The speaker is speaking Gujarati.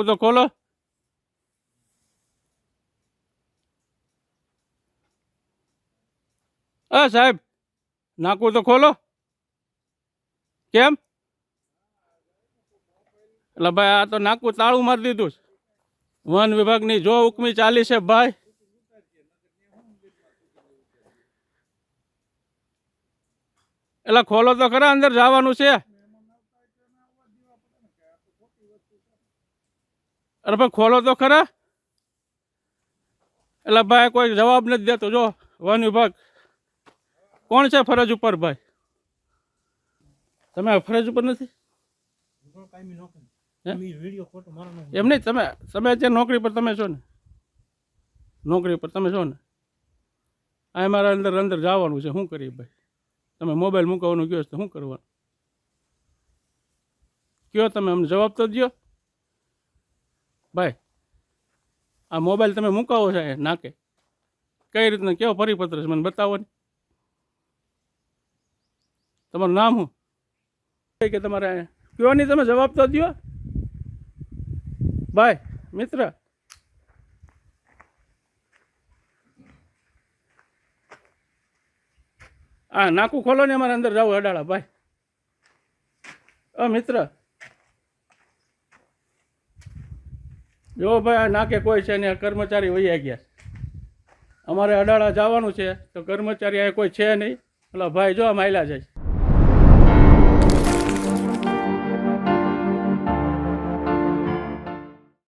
નાકું તો ખોલો. સાહેબ નાકું તો ખોલો. કેમ? એટલે ભાઈ આ તો નાકું તાળું મારી દીધું છે. વન વિભાગની જો હુકમી ચાલી છે ભાઈ. એટલે ખોલો તો ખરા, અંદર જવાનું છે. અરે ભાઈ ખોલો તો ખરા. એટલે ભાઈ કોઈ જવાબ નથી દેતો. જો વન વિભાગ કોણ છે ફરજ ઉપર? ભાઈ તમે ફરજ ઉપર નથી? એમ નહીં, તમે અત્યારે નોકરી પર તમે છો ને? નોકરી પર તમે છો ને? આ મારા અંદર જવાનું છે. શું કરીએ ભાઈ? તમે મોબાઈલ મૂકવાનું કહો તો શું કરવાનું? કયો તમે અમને જવાબ તો દો ભાઈ. આ મોબાઈલ તમે મૂકાવો છે નાકે, કઈ રીતના કેવો પરિપત્ર છે મને બતાવો ને. તમારું નામ શું કે તમારે? કયો નહીં, તમે જવાબ તો દો ભાઈ. મિત્ર આ નાકું ખોલો ને, અમારે અંદર જવું અડાળા ભાઈ. મિત્ર જો ભાઈ આ નાકે કોઈ છે ને, કર્મચારી વૈયા ગયા. અમારે અડાળા જવાનું છે તો કર્મચારી આ કોઈ છે નહીં. એટલે ભાઈ જો આમ આયલા જાય.